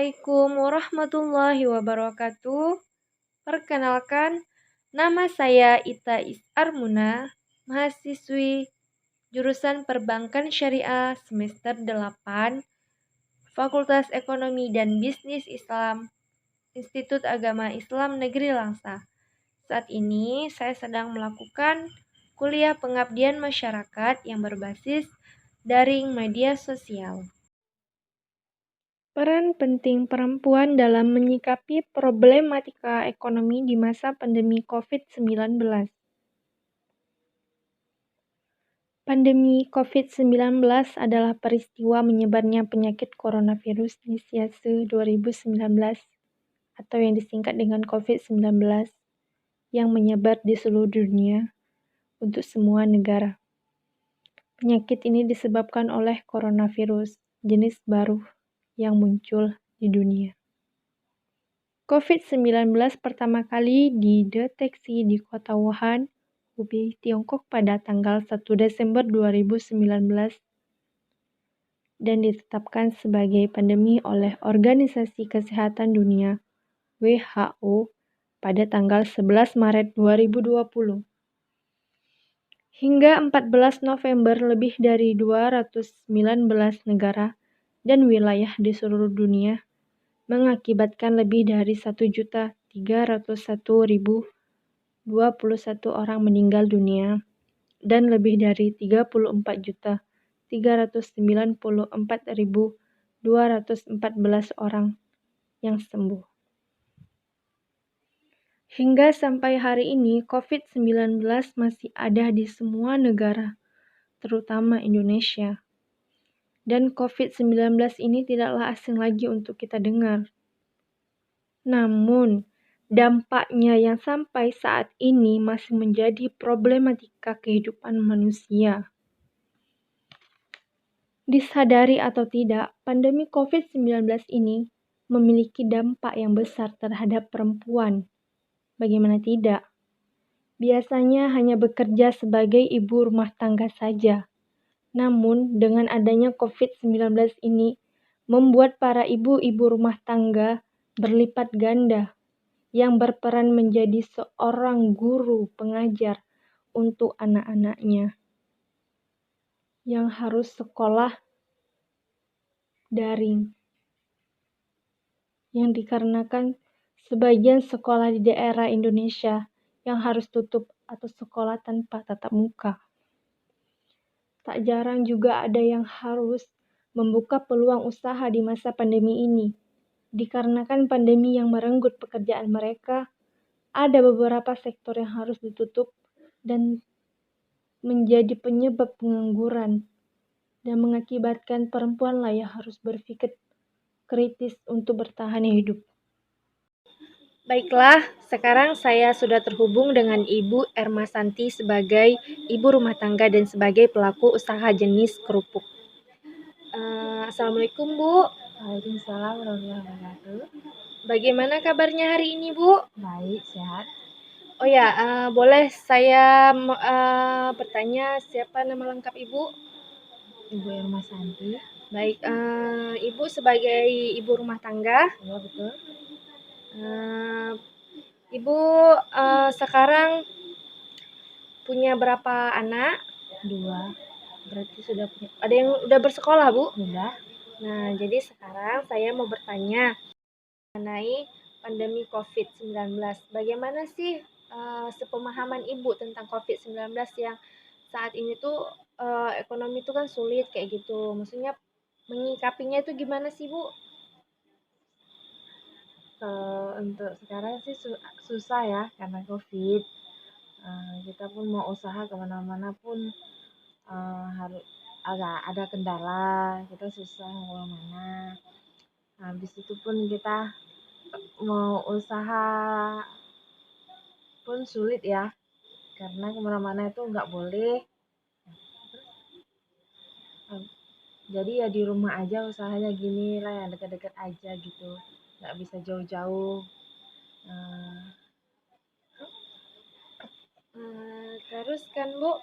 Assalamualaikum warahmatullahi wabarakatuh. Perkenalkan, nama saya Ita Isarmuna, mahasiswi jurusan Perbankan Syariah semester 8, Fakultas Ekonomi dan Bisnis Islam, Institut Agama Islam Negeri Langsa. Saat ini saya sedang melakukan kuliah pengabdian masyarakat yang berbasis daring media sosial. Peran penting perempuan dalam menyikapi problematika ekonomi di masa pandemi COVID-19. Pandemi COVID-19 adalah peristiwa menyebarnya penyakit coronavirus Disease 2019 atau yang disingkat dengan COVID-19 yang menyebar di seluruh dunia untuk semua negara. Penyakit ini disebabkan oleh coronavirus jenis baru yang muncul di dunia. COVID-19 pertama kali dideteksi di kota Wuhan, Hubei, Tiongkok pada tanggal 1 Desember 2019 dan ditetapkan sebagai pandemi oleh Organisasi Kesehatan Dunia (WHO) pada tanggal 11 Maret 2020. Hingga 14 November lebih dari 219 negara dan wilayah di seluruh dunia mengakibatkan lebih dari 1.301.021 orang meninggal dunia dan lebih dari 34.394.214 orang yang sembuh. Hingga sampai hari ini, COVID-19 masih ada di semua negara, terutama Indonesia. Dan COVID-19 ini tidaklah asing lagi untuk kita dengar. Namun, dampaknya yang sampai saat ini masih menjadi problematika kehidupan manusia. Disadari atau tidak, pandemi COVID-19 ini memiliki dampak yang besar terhadap perempuan. Bagaimana tidak? Biasanya hanya bekerja sebagai ibu rumah tangga saja. Namun, dengan adanya COVID-19 ini, membuat para ibu-ibu rumah tangga berlipat ganda yang berperan menjadi seorang guru pengajar untuk anak-anaknya yang harus sekolah daring. Yang dikarenakan sebagian sekolah di daerah Indonesia yang harus tutup atau sekolah tanpa tatap muka. Tak jarang juga ada yang harus membuka peluang usaha di masa pandemi ini. Dikarenakan pandemi yang merenggut pekerjaan mereka, ada beberapa sektor yang harus ditutup dan menjadi penyebab pengangguran dan mengakibatkan perempuanlah yang harus berpikir kritis untuk bertahan hidup. Baiklah, sekarang saya sudah terhubung dengan Ibu Ermasanti sebagai ibu rumah tangga dan sebagai pelaku usaha jenis kerupuk. Assalamualaikum Bu. Waalaikumsalam warahmatullahi wabarakatuh. Bagaimana kabarnya hari ini Bu? Baik, sehat. Oh ya, boleh saya bertanya siapa nama lengkap Ibu? Ibu Ermasanti. Baik, Ibu sebagai ibu rumah tangga. Ya, betul. Ibu sekarang punya berapa anak? 2. Berarti sudah punya. Ada yang udah bersekolah Bu? Sudah. Nah, jadi sekarang saya mau bertanya mengenai pandemi COVID-19. Bagaimana sih sepemahaman Ibu tentang COVID-19 yang saat ini tuh ekonomi itu kan sulit kayak gitu. Maksudnya menyikapinya itu gimana sih Bu? Untuk sekarang sih susah ya karena COVID. Kita pun mau usaha kemana-mana pun harus agak ada kendala. Kita susah mau kemana. Habis itu pun kita mau usaha pun sulit ya karena kemana-mana itu nggak boleh. Jadi ya di rumah aja usahanya gini lah yang dekat-dekat aja gitu, nggak bisa jauh-jauh. Terus kan Bu,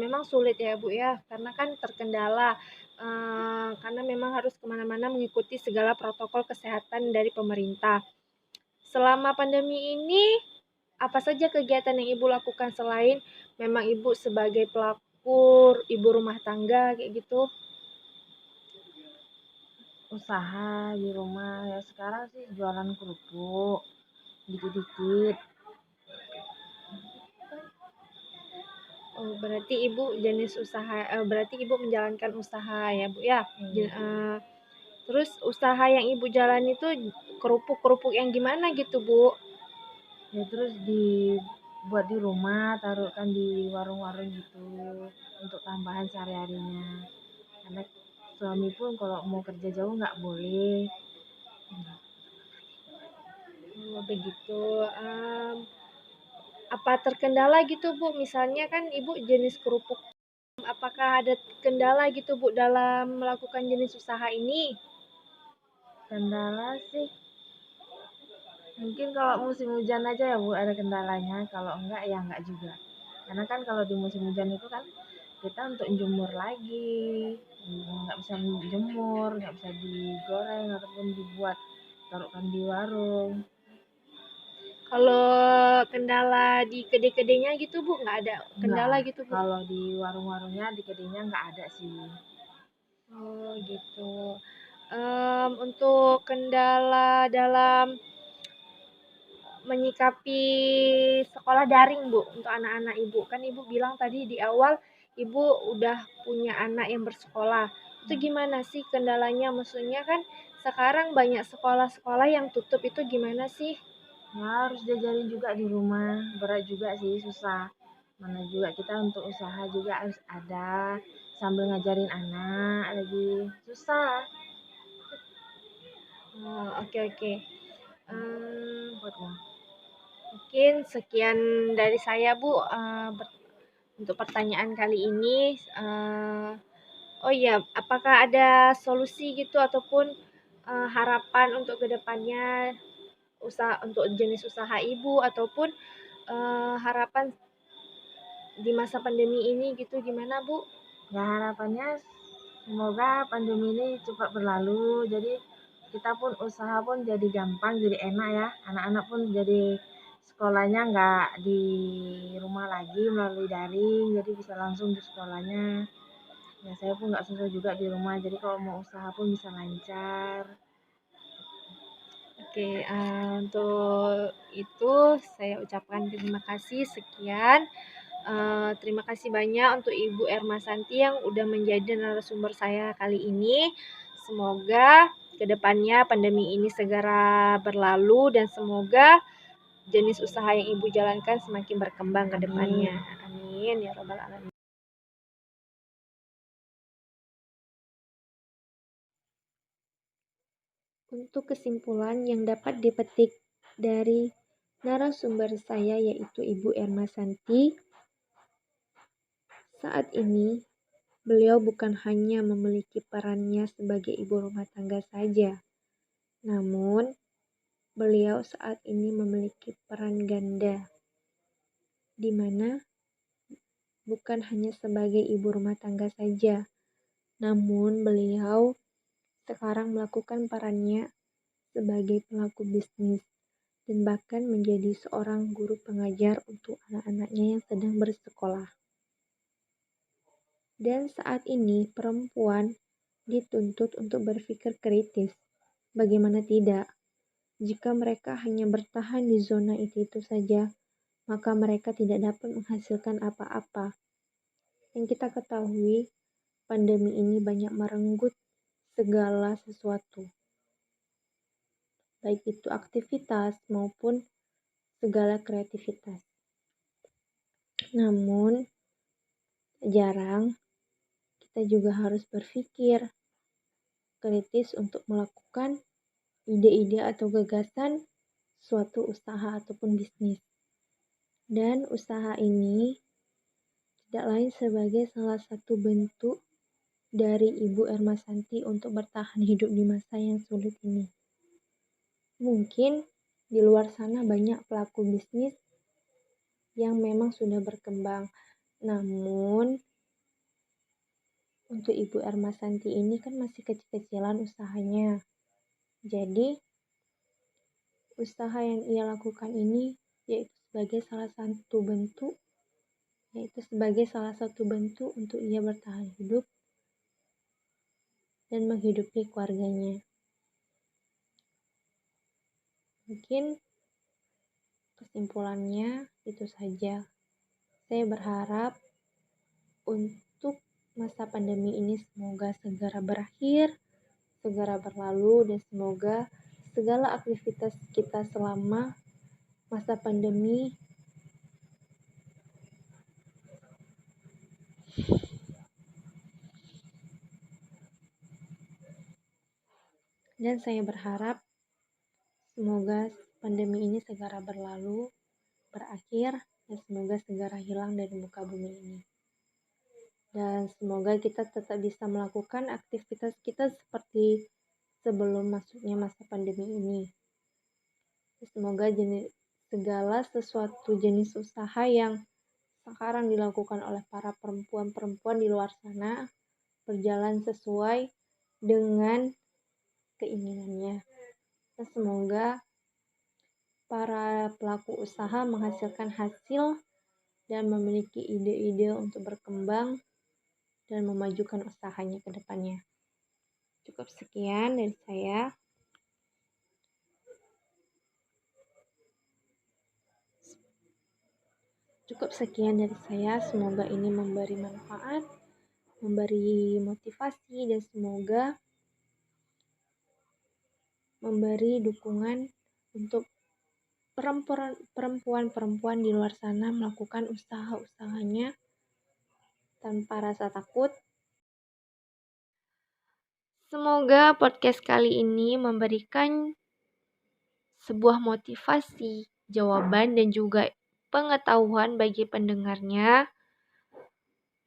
memang sulit ya Bu ya, karena kan terkendala karena memang harus kemana-mana mengikuti segala protokol kesehatan dari pemerintah. Selama pandemi ini, apa saja kegiatan yang Ibu lakukan selain memang Ibu sebagai pelaku ibu rumah tangga kayak gitu? Usaha di rumah ya sekarang sih jualan kerupuk dikit-dikit. Oh, berarti Ibu menjalankan usaha ya, Bu ya? Terus usaha yang Ibu jalani itu kerupuk-kerupuk yang gimana gitu, Bu? Ya terus dibuat di rumah, taruhkan di warung-warung gitu untuk tambahan sehari-harinya. Karena suami pun kalau mau kerja jauh nggak boleh. Oh, begitu. Apa terkendala gitu, Bu? Misalnya kan Ibu jenis kerupuk, apakah ada kendala gitu, Bu, dalam melakukan jenis usaha ini? Kendala sih mungkin kalau musim hujan aja ya Bu ada kendalanya, kalau enggak ya enggak juga. Karena kan kalau di musim hujan itu kan kita untuk jemur lagi, nggak bisa jemur, nggak bisa digoreng ataupun dibuat taruhkan di warung. Kalau kendala di kedai-kedainya gitu, Bu, nggak ada kendala Enggak, gitu, Bu? kalau di warung-warungnya di kedainya nggak ada sih. Oh, gitu. Untuk kendala dalam menyikapi sekolah daring, Bu, untuk anak-anak Ibu. Kan Ibu bilang tadi di awal Ibu udah punya anak yang bersekolah. Itu gimana sih kendalanya? Maksudnya kan sekarang banyak sekolah-sekolah yang tutup, itu gimana sih? Ya harus diajarin juga di rumah, berat juga sih, susah. Mana juga kita untuk usaha juga harus ada, sambil ngajarin anak lagi, susah. Oh, oke oke. Buat Mungkin sekian dari saya, Bu, untuk pertanyaan kali ini. Oh iya, apakah ada solusi gitu ataupun harapan untuk kedepannya untuk jenis usaha Ibu ataupun harapan di masa pandemi ini gitu gimana, Bu? Ya harapannya semoga pandemi ini cepat berlalu, jadi kita pun usaha pun jadi gampang, jadi enak ya. Anak-anak pun jadi sekolahnya nggak di rumah lagi melalui daring, jadi bisa langsung di sekolahnya. Ya saya pun nggak susah juga di rumah, jadi kalau mau usaha pun bisa lancar. Oke, untuk itu saya ucapkan terima kasih, sekian. Terima kasih banyak untuk Ibu Ermasanti yang udah menjadi narasumber saya kali ini. Semoga kedepannya pandemi ini segera berlalu dan semoga jenis usaha yang Ibu jalankan semakin berkembang ke depannya. Amin ya robbal alamin. Untuk kesimpulan yang dapat dipetik dari narasumber saya yaitu Ibu Ermasanti, saat ini beliau bukan hanya memiliki perannya sebagai ibu rumah tangga saja, namun beliau saat ini memiliki peran ganda, di mana bukan hanya sebagai ibu rumah tangga saja, namun beliau sekarang melakukan perannya sebagai pelaku bisnis dan bahkan menjadi seorang guru pengajar untuk anak-anaknya yang sedang bersekolah. Dan saat ini perempuan dituntut untuk berpikir kritis. Bagaimana tidak? Jika mereka hanya bertahan di zona itu saja, maka mereka tidak dapat menghasilkan apa-apa. Yang kita ketahui, pandemi ini banyak merenggut segala sesuatu, baik itu aktivitas maupun segala kreativitas. Namun, jarang kita juga harus berpikir kritis untuk melakukan ide-ide atau gagasan suatu usaha ataupun bisnis. Dan usaha ini tidak lain sebagai salah satu bentuk dari Ibu Ermasanti untuk bertahan hidup di masa yang sulit ini. Mungkin di luar sana banyak pelaku bisnis yang memang sudah berkembang, namun untuk Ibu Ermasanti ini kan masih kecil-kecilan usahanya. Jadi, usaha yang ia lakukan ini yaitu sebagai salah satu bentuk untuk ia bertahan hidup dan menghidupi keluarganya. Mungkin kesimpulannya itu saja. Saya berharap untuk masa pandemi ini semoga segera berakhir, segera berlalu, dan semoga segala aktivitas kita selama masa pandemi dan saya berharap semoga pandemi ini segera berlalu, berakhir, dan semoga segera hilang dari muka bumi ini. Dan semoga kita tetap bisa melakukan aktivitas kita seperti sebelum masuknya masa pandemi ini. Semoga segala sesuatu jenis usaha yang sekarang dilakukan oleh para perempuan-perempuan di luar sana berjalan sesuai dengan keinginannya. Dan semoga para pelaku usaha menghasilkan hasil dan memiliki ide-ide untuk berkembang dan memajukan usahanya ke depannya. Cukup sekian dari saya. Semoga ini memberi manfaat, memberi motivasi, dan semoga memberi dukungan untuk perempuan-perempuan di luar sana melakukan usaha-usahanya tanpa rasa takut. Semoga podcast kali ini memberikan sebuah motivasi, jawaban, dan juga pengetahuan bagi pendengarnya.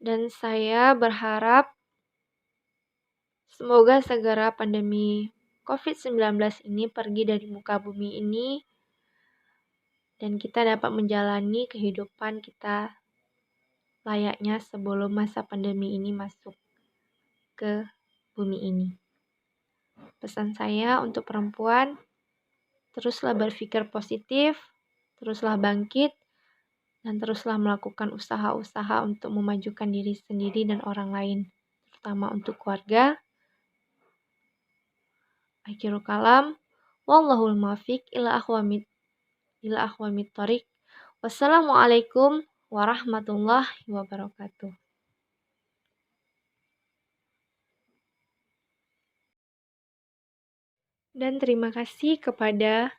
Dan saya berharap semoga segera pandemi COVID-19 ini pergi dari muka bumi ini dan kita dapat menjalani kehidupan kita layaknya sebelum masa pandemi ini masuk ke bumi ini. Pesan saya untuk perempuan, teruslah berpikir positif, teruslah bangkit, dan teruslah melakukan usaha-usaha untuk memajukan diri sendiri dan orang lain, terutama untuk keluarga. Akhirul kalam, wallahul muwaffiq ila aqwamit thoriq. Wassalamualaikum warahmatullahi wabarakatuh. Dan terima kasih kepada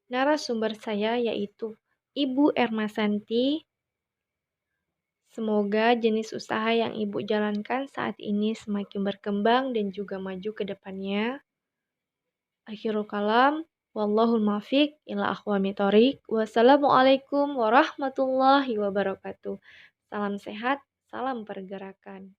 narasumber saya yaitu Ibu Ermasanti. Semoga jenis usaha yang Ibu jalankan saat ini semakin berkembang dan juga maju ke depannya. Akhirul kalam, wallahul muwaffiq ila aqwamit thoriq. Wassalamualaikum warahmatullahi wabarakatuh. Salam sehat, salam pergerakan.